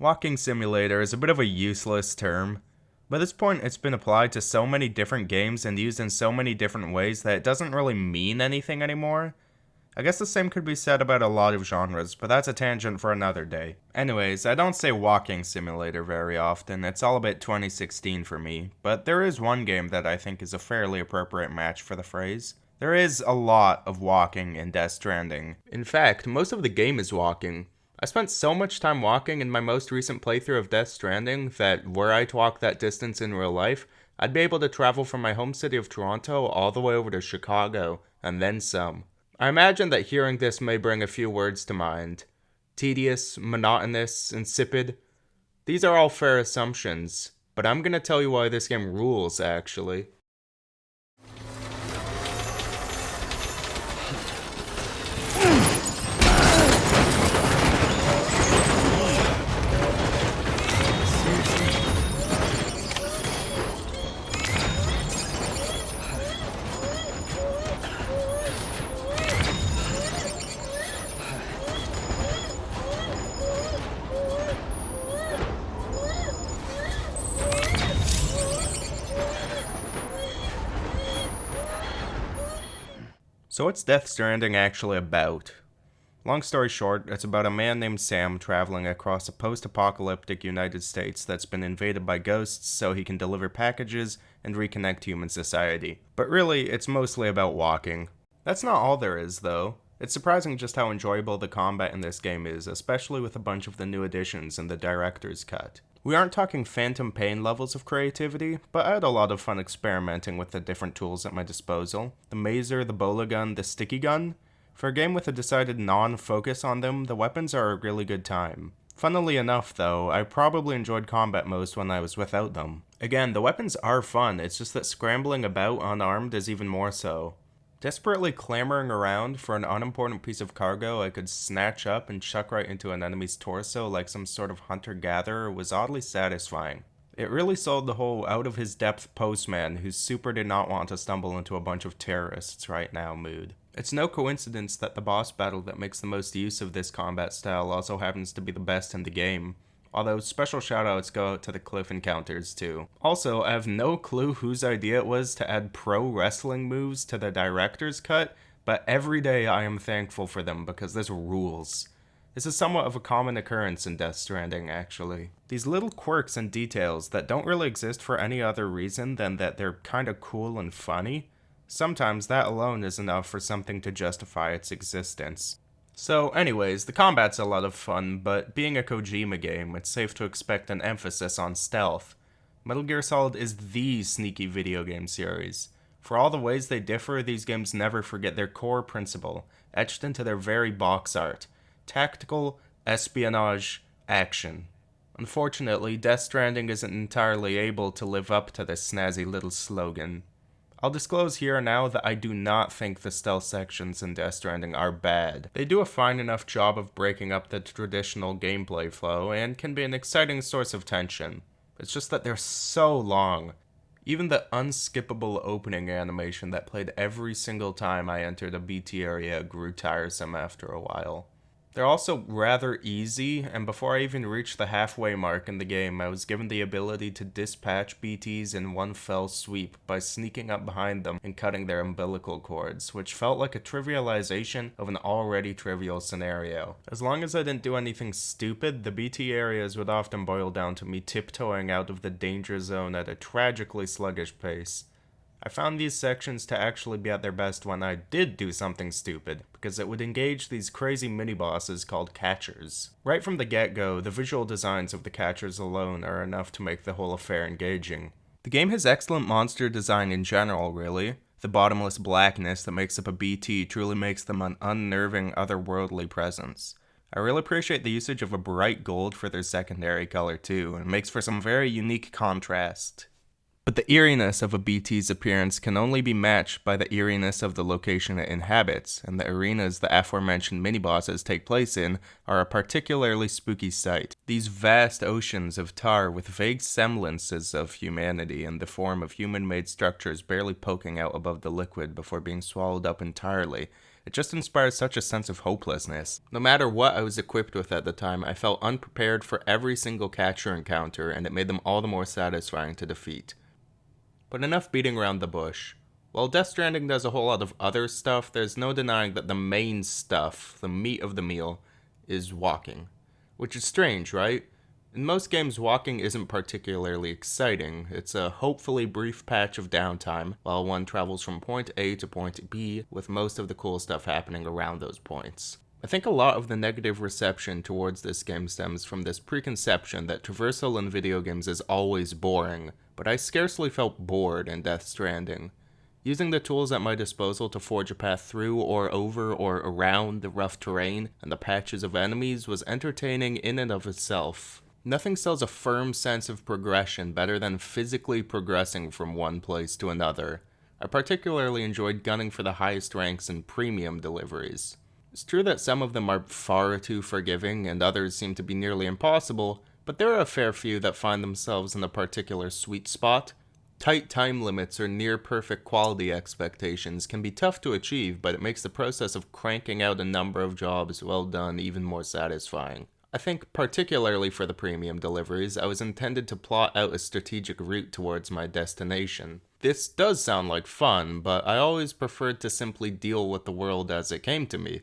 Walking simulator is a bit of a useless term. By this point, it's been applied to so many different games and used in so many different ways that it doesn't really mean anything anymore. I guess the same could be said about a lot of genres, but that's a tangent for another day. Anyways, I don't say walking simulator very often, it's all about 2016 for me, but there is one game that I think is a fairly appropriate match for the phrase. There is a lot of walking in Death Stranding. In fact, most of the game is walking. I spent so much time walking in my most recent playthrough of Death Stranding that were I to walk that distance in real life, I'd be able to travel from my home city of Toronto all the way over to Chicago, and then some. I imagine that hearing this may bring a few words to mind. Tedious, monotonous, insipid. These are all fair assumptions, but I'm gonna tell you why this game rules, actually. So what's Death Stranding actually about? Long story short, it's about a man named Sam traveling across a post-apocalyptic United States that's been invaded by ghosts so he can deliver packages and reconnect human society. But really, it's mostly about walking. That's not all there is, though. It's surprising just how enjoyable the combat in this game is, especially with a bunch of the new additions in the director's cut. We aren't talking Phantom Pain levels of creativity, but I had a lot of fun experimenting with the different tools at my disposal. The mazer, the bola gun, the sticky gun. For a game with a decided non-focus on them, the weapons are a really good time. Funnily enough, though, I probably enjoyed combat most when I was without them. Again, the weapons are fun, it's just that scrambling about unarmed is even more so. Desperately clamoring around for an unimportant piece of cargo I could snatch up and chuck right into an enemy's torso like some sort of hunter-gatherer was oddly satisfying. It really sold the whole out-of-his-depth postman who super did not want to stumble into a bunch of terrorists right now mood. It's no coincidence that the boss battle that makes the most use of this combat style also happens to be the best in the game. Although special shoutouts go out to the cliff encounters too. Also, I have no clue whose idea it was to add pro wrestling moves to the director's cut, but every day I am thankful for them because this rules. This is somewhat of a common occurrence in Death Stranding, actually. These little quirks and details that don't really exist for any other reason than that they're kinda cool and funny, sometimes that alone is enough for something to justify its existence. So anyways, the combat's a lot of fun, but being a Kojima game, it's safe to expect an emphasis on stealth. Metal Gear Solid is the sneaky video game series. For all the ways they differ, these games never forget their core principle, etched into their very box art. Tactical, espionage, action. Unfortunately, Death Stranding isn't entirely able to live up to this snazzy little slogan. I'll disclose here and now that I do not think the stealth sections in Death Stranding are bad. They do a fine enough job of breaking up the traditional gameplay flow and can be an exciting source of tension. It's just that they're so long. Even the unskippable opening animation that played every single time I entered a BT area grew tiresome after a while. They're also rather easy, and before I even reached the halfway mark in the game, I was given the ability to dispatch BTs in one fell sweep by sneaking up behind them and cutting their umbilical cords, which felt like a trivialization of an already trivial scenario. As long as I didn't do anything stupid, the BT areas would often boil down to me tiptoeing out of the danger zone at a tragically sluggish pace. I found these sections to actually be at their best when I did do something stupid, because it would engage these crazy mini-bosses called catchers. Right from the get-go, the visual designs of the catchers alone are enough to make the whole affair engaging. The game has excellent monster design in general, really. The bottomless blackness that makes up a BT truly makes them an unnerving, otherworldly presence. I really appreciate the usage of a bright gold for their secondary color too, and it makes for some very unique contrast. But the eeriness of a BT's appearance can only be matched by the eeriness of the location it inhabits, and the arenas the aforementioned mini-bosses take place in are a particularly spooky sight. These vast oceans of tar with vague semblances of humanity in the form of human-made structures barely poking out above the liquid before being swallowed up entirely It just inspires such a sense of hopelessness. No matter what I was equipped with at the time, I felt unprepared for every single catcher encounter, and it made them all the more satisfying to defeat. But enough beating around the bush. While Death Stranding does a whole lot of other stuff, there's no denying that the main stuff, the meat of the meal, is walking. Which is strange, right? In most games, walking isn't particularly exciting. It's a hopefully brief patch of downtime while one travels from point A to point B, with most of the cool stuff happening around those points. I think a lot of the negative reception towards this game stems from this preconception that traversal in video games is always boring, but I scarcely felt bored in Death Stranding. Using the tools at my disposal to forge a path through or over or around the rough terrain and the patches of enemies was entertaining in and of itself. Nothing sells a firm sense of progression better than physically progressing from one place to another. I particularly enjoyed gunning for the highest ranks in premium deliveries. It's true that some of them are far too forgiving and others seem to be nearly impossible, but there are a fair few that find themselves in a particular sweet spot. Tight time limits or near-perfect quality expectations can be tough to achieve, but it makes the process of cranking out a number of jobs well done even more satisfying. I think particularly for the premium deliveries, I was intended to plot out a strategic route towards my destination. This does sound like fun, but I always preferred to simply deal with the world as it came to me.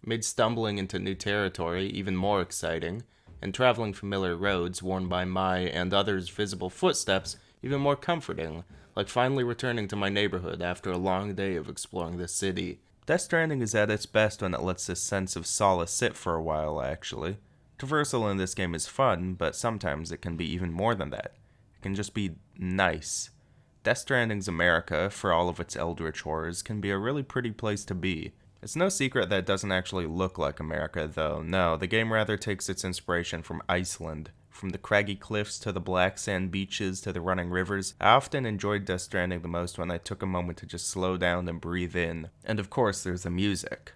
It made stumbling into new territory even more exciting, and traveling familiar roads worn by my and others' visible footsteps even more comforting, like finally returning to my neighborhood after a long day of exploring the city. Death Stranding is at its best when it lets this sense of solace sit for a while, actually. Traversal in this game is fun, but sometimes it can be even more than that. It can just be nice. Death Stranding's America, for all of its eldritch horrors, can be a really pretty place to be. It's no secret that it doesn't actually look like America, though. No, the game rather takes its inspiration from Iceland. From the craggy cliffs to the black sand beaches to the running rivers, I often enjoyed Death Stranding the most when I took a moment to just slow down and breathe in. And of course, there's the music.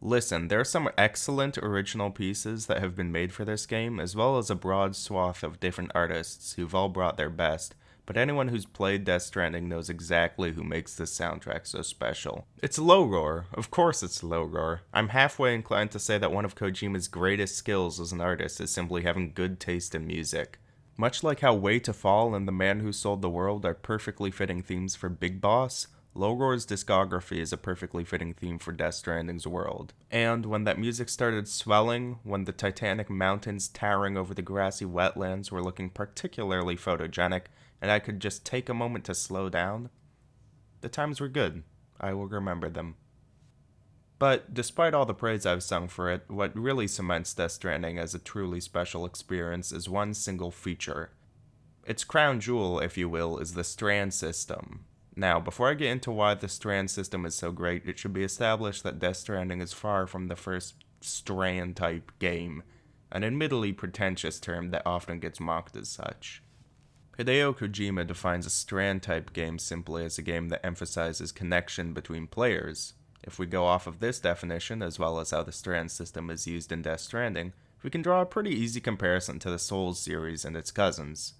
Listen, there are some excellent original pieces that have been made for this game, as well as a broad swath of different artists who've all brought their best, but anyone who's played Death Stranding knows exactly who makes this soundtrack so special. It's low roar. Of course it's low roar. I'm halfway inclined to say that one of Kojima's greatest skills as an artist is simply having good taste in music. Much like how Way to Fall and The Man Who Sold the World are perfectly fitting themes for Big Boss, Low Roar's discography is a perfectly fitting theme for Death Stranding's world. And when that music started swelling, when the titanic mountains towering over the grassy wetlands were looking particularly photogenic, and I could just take a moment to slow down, the times were good. I will remember them. But despite all the praise I've sung for it, what really cements Death Stranding as a truly special experience is one single feature. Its crown jewel, if you will, is the Strand system. Now, before I get into why the Strand system is so great, it should be established that Death Stranding is far from the first Strand-type game, an admittedly pretentious term that often gets mocked as such. Hideo Kojima defines a Strand-type game simply as a game that emphasizes connection between players. If we go off of this definition, as well as how the Strand system is used in Death Stranding, we can draw a pretty easy comparison to the Souls series and its cousins.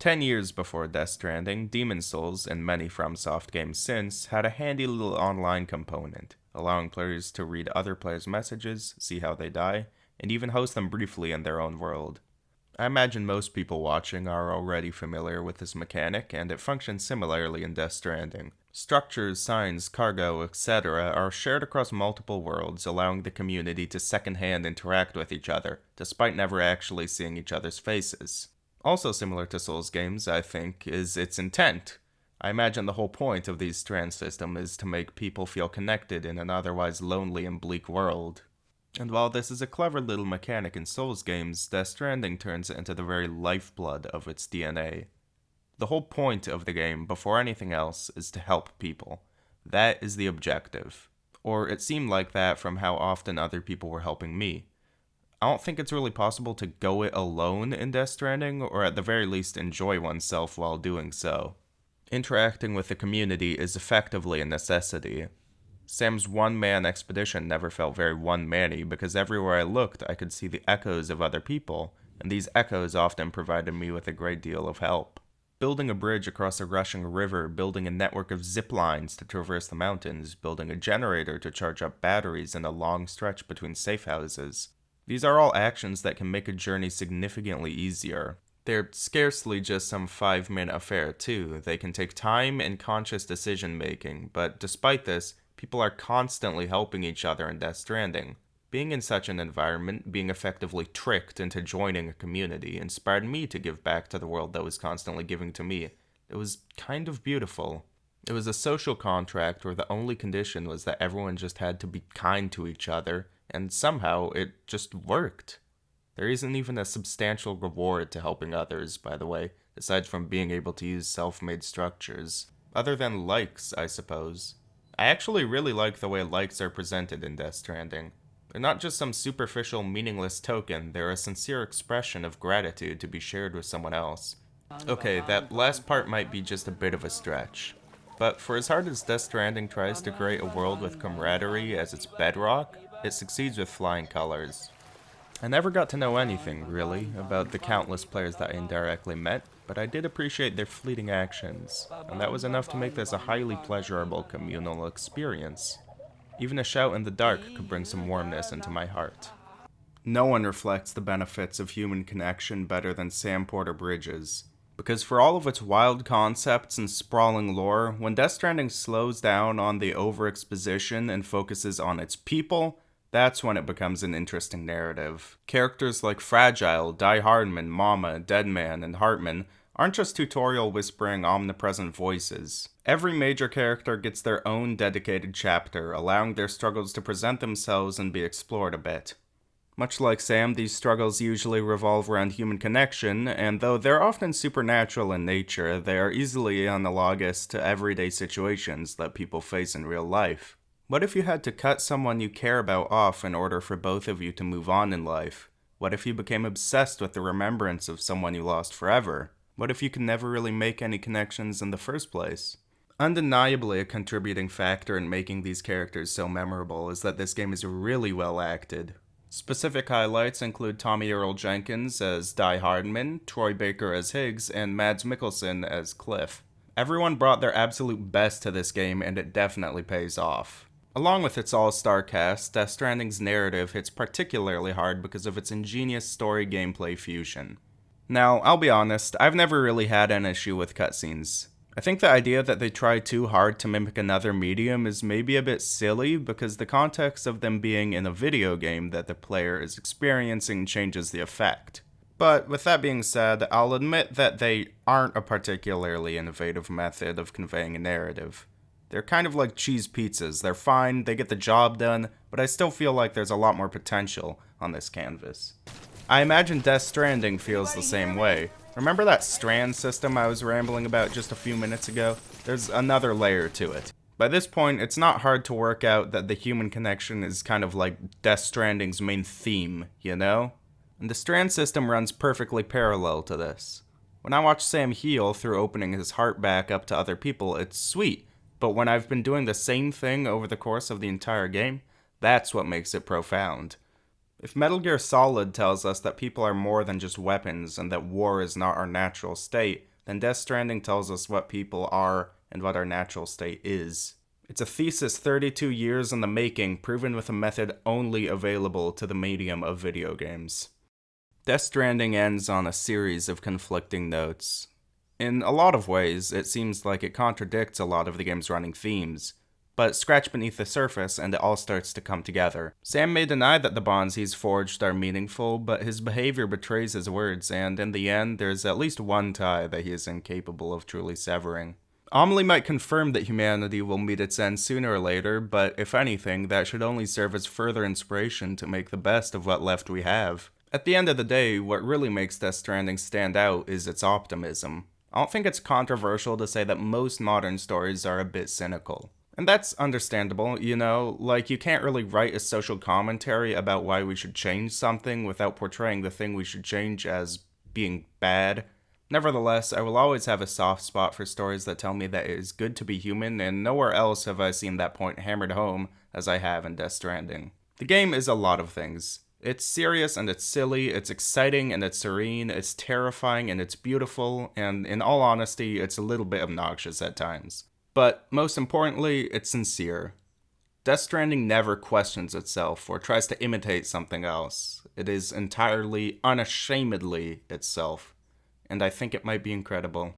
10 years before Death Stranding, Demon's Souls, and many FromSoft games since, had a handy little online component, allowing players to read other players' messages, see how they die, and even host them briefly in their own world. I imagine most people watching are already familiar with this mechanic, and it functions similarly in Death Stranding. Structures, signs, cargo, etc. are shared across multiple worlds, allowing the community to secondhand interact with each other, despite never actually seeing each other's faces. Also similar to Souls games, I think, is its intent. I imagine the whole point of these Strand system is to make people feel connected in an otherwise lonely and bleak world. And while this is a clever little mechanic in Souls games, Death Stranding turns it into the very lifeblood of its DNA. The whole point of the game, before anything else, is to help people. That is the objective. Or it seemed like that from how often other people were helping me. I don't think it's really possible to go it alone in Death Stranding, or at the very least enjoy oneself while doing so. Interacting with the community is effectively a necessity. Sam's one-man expedition never felt very one-man-y because everywhere I looked I could see the echoes of other people, and these echoes often provided me with a great deal of help. building a bridge across a rushing river, building a network of zip lines to traverse the mountains, building a generator to charge up batteries in a long stretch between safe houses. These are all actions that can make a journey significantly easier. They're scarcely just some 5-minute affair, too. They can take time and conscious decision making, but despite this, people are constantly helping each other in Death Stranding. Being in such an environment, being effectively tricked into joining a community, inspired me to give back to the world that was constantly giving to me. It was kind of beautiful. It was a social contract where the only condition was that everyone just had to be kind to each other, and somehow it just worked. There isn't even a substantial reward to helping others, by the way, aside from being able to use self-made structures. Other than likes, I suppose. I actually really like the way likes are presented in Death Stranding. They're not just some superficial, meaningless token, they're a sincere expression of gratitude to be shared with someone else. Okay, that last part might be just a bit of a stretch. But for as hard as Death Stranding tries to create a world with camaraderie as its bedrock, it succeeds with flying colors. I never got to know anything, really, about the countless players that I indirectly met, but I did appreciate their fleeting actions, and that was enough to make this a highly pleasurable communal experience. Even a shout in the dark could bring some warmness into my heart. No one reflects the benefits of human connection better than Sam Porter Bridges. Because for all of its wild concepts and sprawling lore, when Death Stranding slows down on the over-exposition and focuses on its people, that's when it becomes an interesting narrative. Characters like Fragile, Die Hardman, Mama, Deadman, and Hartman aren't just tutorial whispering omnipresent voices. Every major character gets their own dedicated chapter, allowing their struggles to present themselves and be explored a bit. Much like Sam, these struggles usually revolve around human connection, and though they're often supernatural in nature, they are easily analogous to everyday situations that people face in real life. What if you had to cut someone you care about off in order for both of you to move on in life? What if you became obsessed with the remembrance of someone you lost forever? What if you could never really make any connections in the first place? Undeniably, a contributing factor in making these characters so memorable is that this game is really well acted. Specific highlights include Tommy Earl Jenkins as Die Hardman, Troy Baker as Higgs, and Mads Mikkelsen as Cliff. Everyone brought their absolute best to this game, and it definitely pays off. Along with its all-star cast, Death Stranding's narrative hits particularly hard because of its ingenious story-gameplay fusion. Now, I'll be honest, I've never really had an issue with cutscenes. I think the idea that they try too hard to mimic another medium is maybe a bit silly because the context of them being in a video game that the player is experiencing changes the effect. But with that being said, I'll admit that they aren't a particularly innovative method of conveying a narrative. They're kind of like cheese pizzas. They're fine, they get the job done, but I still feel like there's a lot more potential on this canvas. I imagine Death Stranding feels the same way. Remember that strand system I was rambling about just a few minutes ago? There's another layer to it. By this point, it's not hard to work out that the human connection is kind of like Death Stranding's main theme, you know? And the strand system runs perfectly parallel to this. When I watch Sam heal through opening his heart back up to other people, it's sweet. But when I've been doing the same thing over the course of the entire game, that's what makes it profound. If Metal Gear Solid tells us that people are more than just weapons and that war is not our natural state, then Death Stranding tells us what people are and what our natural state is. It's a thesis 32 years in the making, proven with a method only available to the medium of video games. Death Stranding ends on a series of conflicting notes. In a lot of ways, it seems like it contradicts a lot of the game's running themes. But scratch beneath the surface and it all starts to come together. Sam may deny that the bonds he's forged are meaningful, but his behavior betrays his words, and in the end, there's at least one tie that he is incapable of truly severing. Amelie might confirm that humanity will meet its end sooner or later, but if anything, that should only serve as further inspiration to make the best of what left we have. At the end of the day, what really makes Death Stranding stand out is its optimism. I don't think it's controversial to say that most modern stories are a bit cynical. And that's understandable, you know, like you can't really write a social commentary about why we should change something without portraying the thing we should change as being bad. Nevertheless, I will always have a soft spot for stories that tell me that it is good to be human, and nowhere else have I seen that point hammered home as I have in Death Stranding. The game is a lot of things. It's serious and it's silly, it's exciting and it's serene, it's terrifying and it's beautiful, and in all honesty, it's a little bit obnoxious at times. But most importantly, it's sincere. Death Stranding never questions itself or tries to imitate something else. It is entirely, unashamedly itself, and I think it might be incredible.